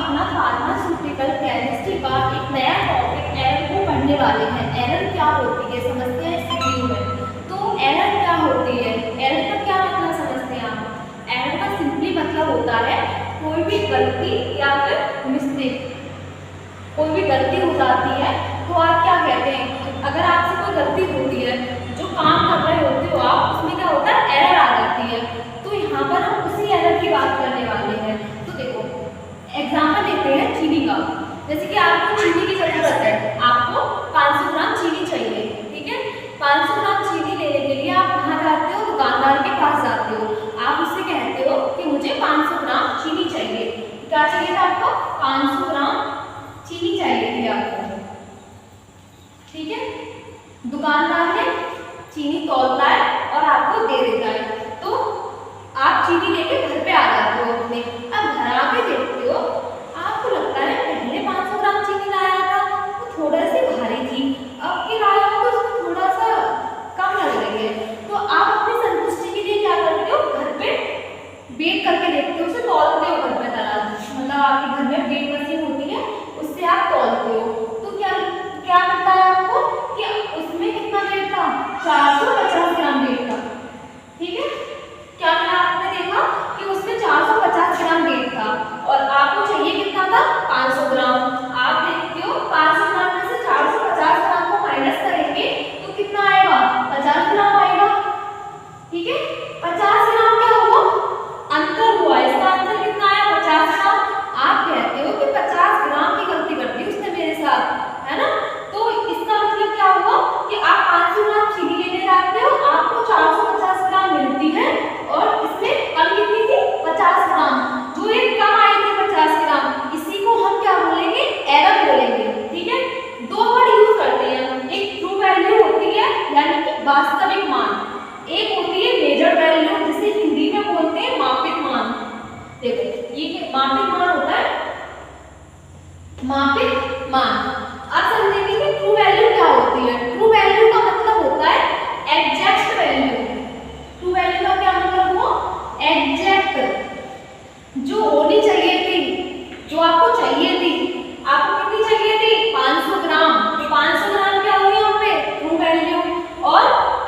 अपना pharmaceutical chemistry का एक नया टॉपिक एरर को पढ़ने वाले हैं। एरर क्या होती है समझते हैं इस वीडियो में। तो एरर क्या होती है, एरर का क्या मतलब समझते हैं आप। एरर का सिंपली मतलब होता है कोई भी गलती या फिर मिस्टेक, कोई भी गलती हो जाती है तो आप क्या कहते हैं, अगर आपसे कोई गलती होती है, जो काम कर रहे होते हो आप, उसमें क्या होता है एरर आ जाती है। तो यहाँ पर हम उसी एरर की बात करने वाले हैं। तो देखो एग्जाम्पल लेते हैं चीनी का। जैसे कि आपको चीनी की जरूरत है, आपको 500 ग्राम चीनी चाहिए, ठीक है। 500 ग्राम चीनी लेने के लिए आप कहाँ जाते हो, दुकानदार के पास जाते हो। आप उससे कहते हो कि मुझे 500 ग्राम चीनी चाहिए। क्या चाहिए था आपको, 500 ग्राम चीनी चाहिए थी आपको, ठीक है। दुकानदार ने चीनी तौलता है और आपको दे देता है। तो आप चीनी लेके घर पे आ जाते हो अपने। अब घर आके देखते हो, आपको लगता है पहले 500 ग्राम चीनी लाया था वो थोड़ा सी भारी थी, अब के लाया हो तो उसमें थोड़ा सा कम लग रही है। तो आप अपनी संतुष्टि के लिए क्या करते हो, घर पे वेट करके देखते हो, उसे तौलते हो घर पे मतलब आपके घर में वेट मशीन होती है, उससे आप तौलते हो। तो क्या क्या करता है आपको कि उसमें कितना वेट था, 450 ग्राम वेट था, ठीक है। क्या मिला, आपने देखा कि उसमें 450 ग्राम वेट था और आपको चाहिए कितना था, 500 ग्राम। आप देखते हो 500 ग्राम में से 450 ग्राम को माइनस करेंगे तो कितना आएगा, 50 ग्राम आएगा, ठीक है। 50 ग्राम क्या हुआ, अंतर हुआ, इसका अंतर कितना आया, 50 ग्राम। आप कहते हो कि 50 ग्राम की गलती कर दी उसने मेरे साथ, है ना। तो इसका मतलब क्या हुआ कि आप 500 ग्राम चीनी लेने जाते हो, आपको 450 ग्राम मिलती है और इसमें कम कितनी थी, 50 ग्राम, जो ये कम आई थी 50 ग्राम। इसी को हम क्या बोलेंगे, एरर बोलेंगे, ठीक है। दो वर्ड यूज करते हैं, एक ट्रू वैल्यू होती है यानी कि वास्तविक मान, एक होती है मेजर्ड वैल्यू जिसे हिंदी में बोलते हैं मापित मान। देखो ये मापित मान होता है, मापित मान। आप समझेंगे कि ट्रू वैल्यू क्या होती है। ट्रू वैल्यू का मतलब होता है एग्जैक्ट वैल्यू। ट्रू वैल्यू का क्या मतलब हुआ, एग्जैक्ट, जो होनी चाहिए थी, जो आपको चाहिए थी। आपको कितनी चाहिए थी, 500 ग्राम। 500 ग्राम क्या हुई यहाँ पे, ट्रू वैल्यू। और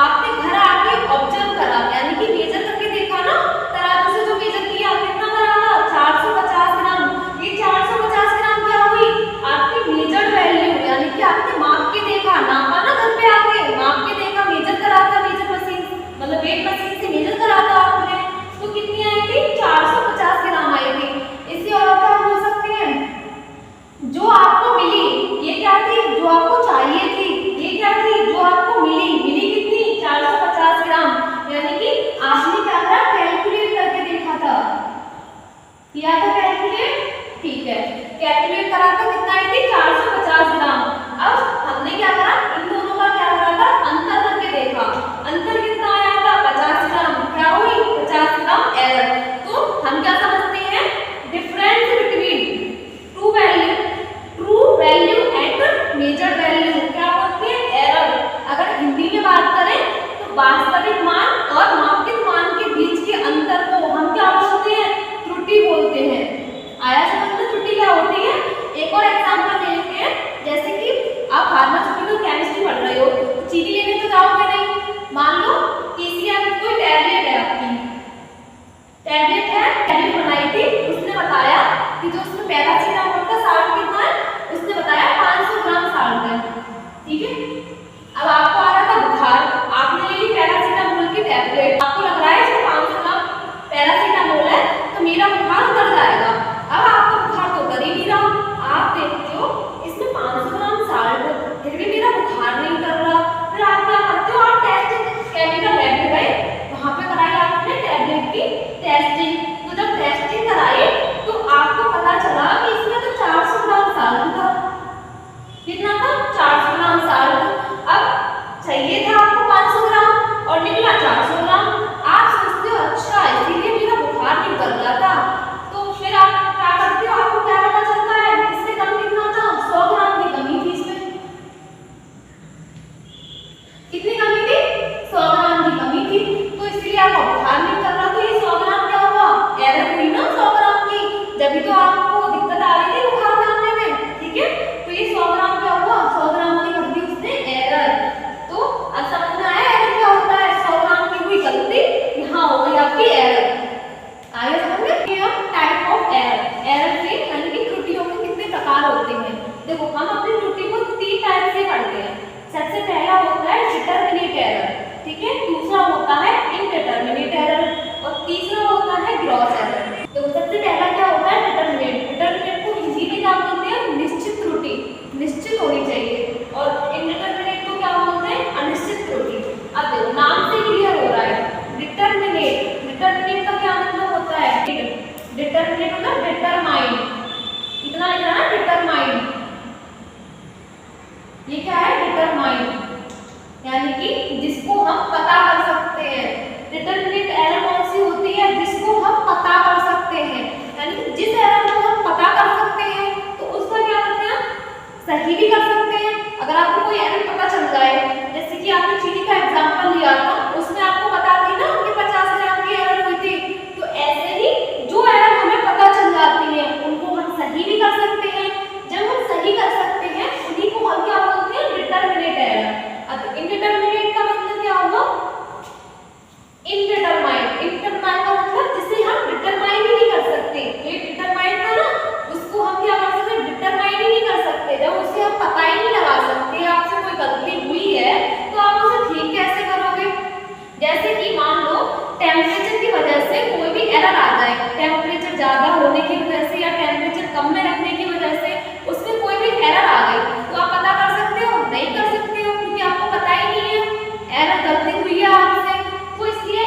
आपने घर आके ऑब्जर्व करा यानी कि मेजर करके देखा ना, तराजू से जो मेजर किया कितना करा था, 450 ग्राम। ये 450 ग्राम क्या हुई, आपकी मेजर्ड वैल्यू, यानी कि आपने माप के देखा, नापा ना घर पे आके, माप के देखा, मेजर करा था, मेजर मशीन मतलब वेट मशीन से मेजर करा था आपने। तो कितनी आई थी, 450 ग्राम आई थी। इससे और क्या बोल सकते हैं, जो आपको मिली ये क्या थी, जो आपको चाहिए थी ये क्या थी, जो आपको मिली, मिली कितनी, 450 ग्राम। यानी कि आपने क्या करा, कैलकुलेट करके देखा था, किया था कैलकुलेट, ठीक है। कैलकुलेट करा था, कितना आई थी, 450 ग्राम। अब हमने क्या करा, इन दोनों का क्या करा था, अंतर करके देखा, अंतर कितना आया था, 50 ग्राम। क्या हुई, 50 ग्राम एरर। तो हम क्या समझते हैं, difference between true value and measured value क्या बोलते हैं, एरर। अगर हिंदी में बात करें तो वास्तविक मान और मापित मान के बीच के अंतर को हम क्या बोलते हैं, त्रुटि बोलते हैं। आया समझ में त्रुटि क्या होती है। एक और एग्जांपल लेते हैं डिटरमिनेट एरर, और तीसरा होता है ग्रॉस एरर। तो सबसे पहला क्या होता है डिटरमिनेट। डिटरमिनेट को हिंदी में क्या बोलते हैं, निश्चित त्रुटि, निश्चित होनी चाहिए, और इनडिटरमिनेट को क्या बोलते हैं, अनिश्चित त्रुटि। अब देखो नाम से क्लियर हो रहा है डिटरमिनेट, डिटरमिनेट का क्या मतलब होता है, डिटरमिनेट मतलब डिटरमाइन, इतना लिखना है डिटरमाइन, ये क्या है डिटरमाइन, यानी कि जिसको हम पता कर सकते हैं। डिटरमिनेट एरर कौन सी होती है, जिसको हम पता कर सकते हैं, यानी कि जिस एरर को हम पता कर सकते हैं तो उसका क्या करते हैं, सही भी कर सकते हैं। अगर आपको कोई एरर पता चल जाए, जैसे कि आपने चीनी का एग्जांपल लिया था, उसमें आपको पता थी ना कि 50 ग्राम की एरर हुई थी, तो ऐसे ही जो एरर हमें पता चल जाती है उनको हम सही भी कर सकते हैं। जब हम सही कर सकते हैं उन्हीं को हम क्या बोलते हैं, डिटरमिनेट एरर। अब इनडिटरमिनेट का मतलब क्या होगा, इनडिटरमाइन, इनडिटरमाइन का मतलब जिसे हम डिटरमाइन ही नहीं कर सकते। तो ये डिटरमाइन था ना, उसको हम क्या कर सकते हैं, डिटरमाइन ही नहीं कर सकते। जब उसे हम पता ही नहीं लगा सकते, आपसे कोई गलती हुई है तो आप उसे ठीक कैसे करोगे। जैसे कि मान लो टेम्परेचर की वजह से कोई भी एरर आ जाए, टेम्परेचर ज्यादा होने की वजह से या टेम्परेचर कम में रखने की वजह से उसमें कोई भी एरर आ गई, तो आप पता कर सकते हो, नहीं कर सकते हो, क्योंकि आपको पता ही नहीं है एरर गलती हुई है आपसे। तो इसलिए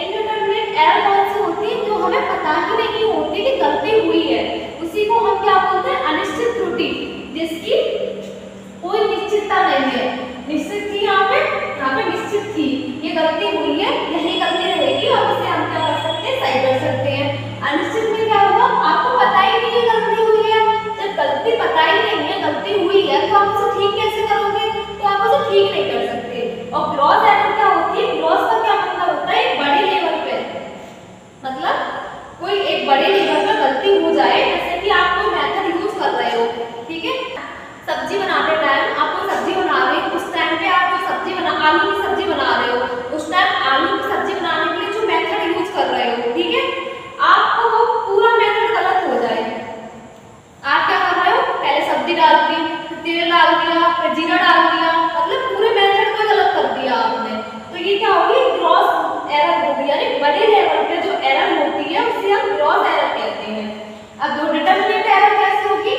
इनडिटरमिनेट एरर कौन सी होती है, जो हमें पता ही नहीं होती कि गलती हुई है, उसी को हम क्या बोलते हैं, अनिश्चित त्रुटि, जिसकी कोई निश्चितता नहीं है। निश्चित थी यहाँ पे निश्चित थी, ये गलती हुई है, यही गलती रहेगी, और इसे हम क्या कर सकते हैं, सही कर सकते हैं। अनिश्चित में क्या होगा, आपको पता ही नहीं है गलती हुई है। जब गलती पता ही नहीं है, गलती हुई है, तो आप उसे ठीक कैसे करोगे, तो आप उसे ठीक नहीं कर सकते। और ग्रॉस एरर क्या होती है, ग्रॉस का क्या मतलब होता है, एक बड़े लेवल पे, मतलब कोई एक बड़े लेवल पर गलती हो जाए, जैसे कि आप कोई मेथड यूज कर रहे हो, ठीक है, सब्जी बनाते टाइम आप कोई सब्जी बना रहे हो, उस टाइम पे आप जो सब्जी बना, आलू की सब्जी बना रहे हो, उस टाइम आलू की सब्जी बनाने के लिए जो मेथड यूज कर रहे हो, ठीक है, आपको वो पूरा मेथड गलत हो जाए। आप क्या कर रहे हो, पहले सब्जी डाल दी, फिर तेल डाल दिया, फिर जीरा डाल दिया, मतलब पूरे मेथड को गलत कर दिया आपने, तो ये क्या होगी, ग्रॉस एरर होगी, यानी बड़े लेवल पे जो एरर होती है उसे हम ग्रॉस एरर कहते हैं। अब दो डिटरमिनेट एरर कैसे होगी,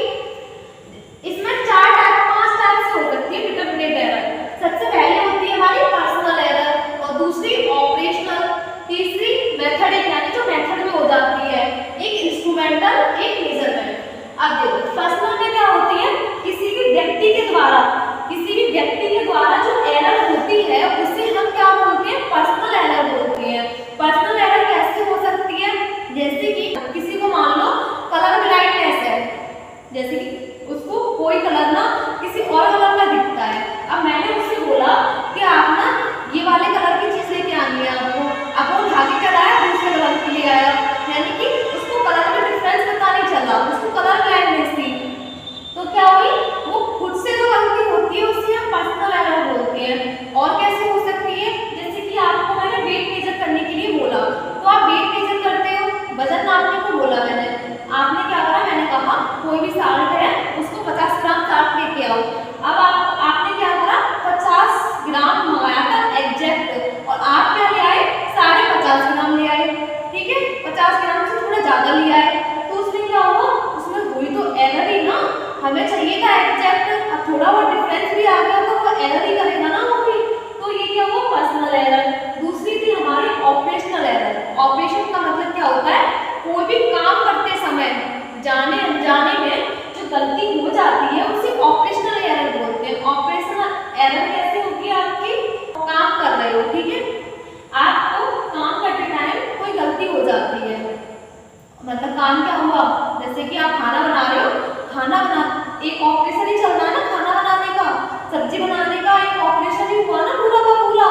इसमें 5 टाइप से हो सकती है डिटरमिनेट एरर। सबसे पहले होती है हमारी पर्सनल एरर, और दूसरी ऑपरेशनल, तीसरी मेथडिक, यानी जो मेथड में हो जाती है, एक इंस्ट्रूमेंटल, एक मेजरमेंट। अब देखो पर्सनल में क्या होती है, किसी भी व्यक्ति के द्वारा जो एरर होती है उसे हम क्या बोलते हैं, पर्सनल एरर बोलते हैं। पर्सनल एरर कैसे हो सकती है, जैसे कि किसी को मान लो कलर ब्लाइंडनेस है, जैसे कि उसको कोई कलर ना किसी और कलर का दिखता है। अब मैंने उससे बोला कि आप ना ये वाले कलर की चीज लेके आनी है आपको, अब वो उठा के चलाया, दूसरे कलर की ले आया, यानी कि उसको कलर में डिफरेंस पता नहीं चला, उसको कलर ब्लाइंडनेस थी। तो क्या हुई, वो खुद से जो गलती होती है उसे हम पर्सनल एरर बोलते हैं। और कैसे हो सकती है, जैसे कि आपको मैंने वेट मेजर करने के लिए बोला, तो आप वेट मेजर करते हो, वजन नापने को बोला मैंने, आपने क्या करा, मैंने कहा कोई भी साल्ट है उसको 50 ग्राम साल्ट लेके आओ। अब आपने क्या करा, 50 ग्राम मंगाया था एग्जैक्ट, और आप क्या ले आए, 50.5 ग्राम ले आए, ठीक है, 50 ग्राम से थोड़ा ज्यादा ले आए, तो उसमें क्या हुआ, उसमें हुई तो एरर ही ना, हमें चाहिए था एग्जैक्ट, अब थोड़ा बहुत डिफरेंस भी आ गया तो वो एरर ही करेगा ना वो भी, तो ये क्या हुआ, पर्सनल एरर। दूसरी थी हमारी ऑपरेशनल एरर। ऑपरेशन का मतलब क्या होता है, कोई भी काम करते समय जाने अनजाने में जो गलती हो जाती है उसे ऑपरेशनल एरर बोलते हैं। ऑपरेशनल एरर कैसे होगी, आपकी काम कर रहे हो, ठीक है, आपको काम करते टाइम कोई गलती हो जाती है, मतलब काम क्या हुआ, जैसे कि आप खाना बना रहे हो, खाना बना एक ऑपरेशन ही चल रहा है ना, खाना बनाने का, सब्जी बनाने का एक ऑपरेशन ही हुआ ना, पूरा का पूरा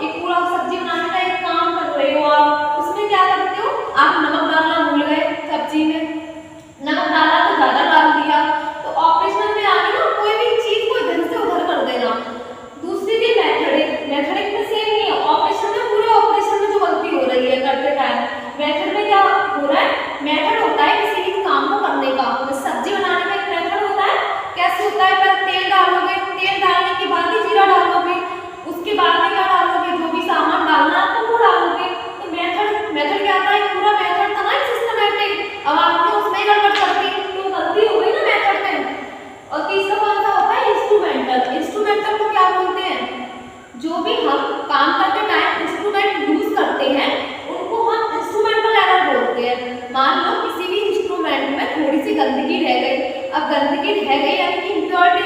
एक पूरा सब्जी बनाने का एक काम कर रहे हो आप। उसमें क्या करते हो, आप नमक डालना भूल गए सब्जी में, नमक डाला तो ज्यादा डाल दिया, तो ऑपरेशन में आगे ना कोई भी चीज को इधर से उधर कर देना। दूसरी थी मेथडिक में सेम नहीं है, ऑपरेशन में पूरे ऑपरेशन में जो गलती हो रही है करते टाइम, मेथड में क्या हो रहा है, मेथड होता है किसी भी काम को करने का,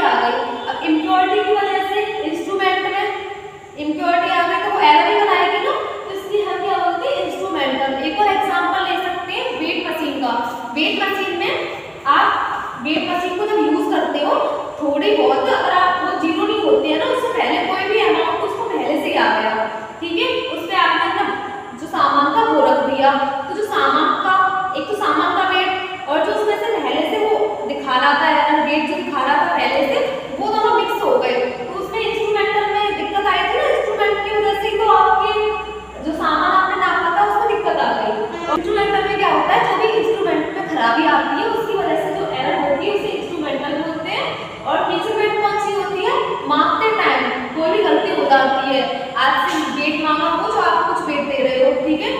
इम्प्योरिटी आ गई। अब इम्प्योरिटी की वजह से इंस्ट्रूमेंट में इम्प्योरिटी आ गई तो वो एरर ही बनाएगी ना, तो इसलिए हम क्या बोलते हैं इंस्ट्रूमेंटल। एक और एग्जांपल ले सकते हैं वेट मशीन का। वेट मशीन में आप वेट मशीन को जब यूज करते हो थोड़ी बहुत, अगर आप वो जीरो नहीं होते हैं ना, उससे पहले कोई भी अमाउंट उसको पहले से ही आ गया, ठीक है, उस पर आपने ना जो सामान का वो रख दिया, तो जो सामान का एक तो सामान का वेट और जो उसमें से पहले से वो दिखा रहा था एरर वेट जो दिखा रहा था पहले से, वो दोनों मिक्स हो गए, तो उसमें इंस्ट्रूमेंटल में दिक्कत आई थी ना, इंस्ट्रूमेंट की वजह से तो आपके जो सामान आपने नापा था उसमें दिक्कत आ गई। इंस्ट्रूमेंटल में क्या होता है, जो भी इंस्ट्रूमेंट में खराबी आती है उसकी वजह से जो एरर होती है उसे इंस्ट्रूमेंटल बोलते हैं। और मेजरमेंट कौन सी होती है, मापते टाइम कोई भी गलती हो जाती है, आज से वेट मांगा हो जो आप कुछ वेट दे रहे हो, ठीक है,